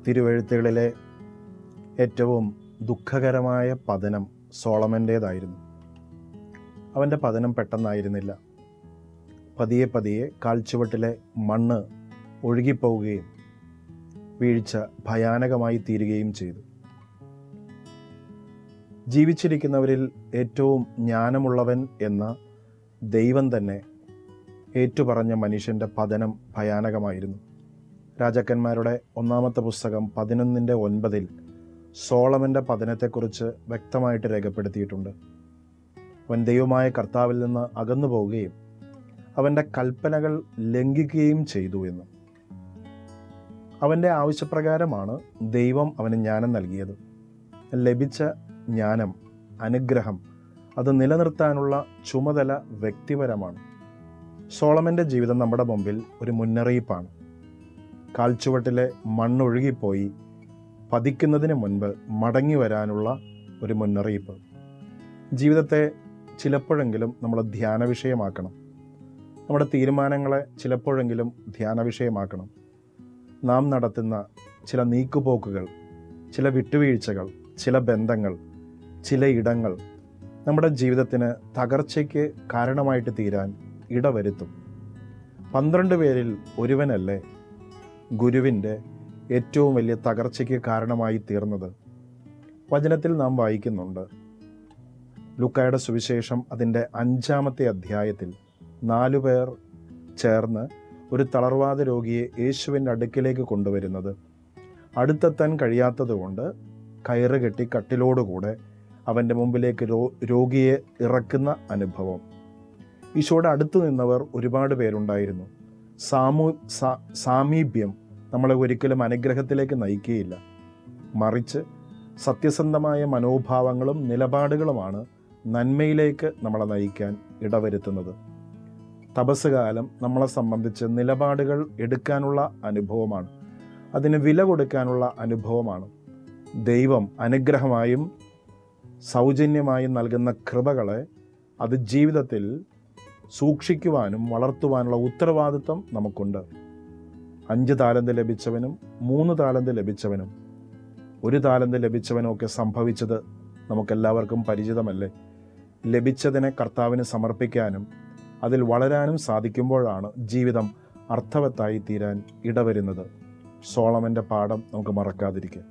തിരുവെഴുത്തുകളിലെ ഏറ്റവും ദുഃഖകരമായ പതനം സോളമൻ്റേതായിരുന്നു. അവൻ്റെ പതനം പെട്ടെന്നായിരുന്നില്ല. പതിയെ പതിയെ കാൽച്ചുവട്ടിലെ മണ്ണ് ഒഴുകിപ്പോവുകയും വീഴ്ച ഭയാനകമായി തീരുകയും ചെയ്തു. ജീവിച്ചിരിക്കുന്നവരിൽ ഏറ്റവും ജ്ഞാനമുള്ളവൻ എന്ന ദൈവം തന്നെ ഏറ്റുപറഞ്ഞ മനുഷ്യൻ്റെ പതനം ഭയാനകമായിരുന്നു. രാജാക്കന്മാരുടെ 1-ാമത്തെ പുസ്തകം 11:9 സോളമൻ്റെ പതനത്തെക്കുറിച്ച് വ്യക്തമായിട്ട് രേഖപ്പെടുത്തിയിട്ടുണ്ട്. അവൻ ദൈവമായ കർത്താവിൽ നിന്ന് അകന്നു പോവുകയും അവൻ്റെ കൽപ്പനകൾ ലംഘിക്കുകയും ചെയ്തു എന്ന്. അവൻ്റെ ആവശ്യപ്രകാരമാണ് ദൈവം അവന് ജ്ഞാനം നൽകിയത്. ലഭിച്ച ജ്ഞാനം, അനുഗ്രഹം, അത് നിലനിർത്താനുള്ള ചുമതല വ്യക്തിപരമാണ്. സോളമൻ്റെ ജീവിതം നമ്മുടെ മുമ്പിൽ ഒരു മുന്നറിയിപ്പാണ്. കാൽച്ചുവട്ടിലെ മണ്ണൊഴുകിപ്പോയി പതിക്കുന്നതിന് മുൻപ് മടങ്ങി വരാനുള്ള ഒരു മുന്നറിയിപ്പ്. ജീവിതത്തെ ചിലപ്പോഴെങ്കിലും നമ്മൾ ധ്യാന വിഷയമാക്കണം. നമ്മുടെ തീരുമാനങ്ങളെ ചിലപ്പോഴെങ്കിലും ധ്യാന വിഷയമാക്കണം. നാം നടത്തുന്ന ചില നീക്കുപോക്കുകൾ, ചില വിട്ടുവീഴ്ചകൾ, ചില ബന്ധങ്ങൾ, ചില ഇടങ്ങൾ നമ്മുടെ ജീവിതത്തിന് തകർച്ചയ്ക്ക് കാരണമായിട്ട് തീരാൻ ഇടവരുത്തും. 12 പേരിൽ ഒരുവനല്ലേ ഗുരുവിൻ്റെ ഏറ്റവും വലിയ തകർച്ചയ്ക്ക് കാരണമായി തീർന്നത്? വചനത്തിൽ നാം വായിക്കുന്നുണ്ട്. ലൂക്കായുടെ സുവിശേഷം അതിൻ്റെ 5-ാമത്തെ അധ്യായത്തിൽ 4 പേർ ചേർന്ന് ഒരു തളർവാദ രോഗിയെ യേശുവിൻ്റെ അടുക്കിലേക്ക് കൊണ്ടുവരുന്നത്. അടുത്തെത്താൻ കഴിയാത്തത് കൊണ്ട് കയറ് കെട്ടി കട്ടിലോടുകൂടെ അവൻ്റെ മുമ്പിലേക്ക് രോഗിയെ ഇറക്കുന്ന അനുഭവം. ഈശോയുടെ അടുത്തു നിന്നവർ ഒരുപാട് പേരുണ്ടായിരുന്നു. സാമീപ്യം നമ്മളെ ഒരിക്കലും അനുഗ്രഹത്തിലേക്ക് നയിക്കുകയില്ല. മറിച്ച് സത്യസന്ധമായ മനോഭാവങ്ങളും നിലപാടുകളുമാണ് നന്മയിലേക്ക് നമ്മളെ നയിക്കാൻ ഇടവരുത്തുന്നത്. തപസ്സുകാലം നമ്മളെ സംബന്ധിച്ച് നിലപാടുകൾ എടുക്കാനുള്ള അനുഭവമാണ്. അതിന് വില കൊടുക്കാനുള്ള അനുഭവമാണ്. ദൈവം അനുഗ്രഹമായും സൗജന്യമായും നൽകുന്ന കൃപകളെ അത് ജീവിതത്തിൽ സൂക്ഷിക്കുവാനും വളർത്തുവാനുള്ള ഉത്തരവാദിത്വം നമുക്കുണ്ട്. 5 താലന്ത് ലഭിച്ചവനും 3 താലന്ത് ലഭിച്ചവനും 1 താലന്ത് ലഭിച്ചവനുമൊക്കെ സംഭവിച്ചത് നമുക്കെല്ലാവർക്കും പരിചിതമല്ലേ? ലഭിച്ചതിനെ കർത്താവിന് സമർപ്പിക്കാനും അതിൽ വളരാനും സാധിക്കുമ്പോഴാണ് ജീവിതം അർത്ഥവത്തായി തീരാൻ ഇടവരുന്നത്. സോളമൻ്റെ പാഠം നമുക്ക് മറക്കാതിരിക്കുക.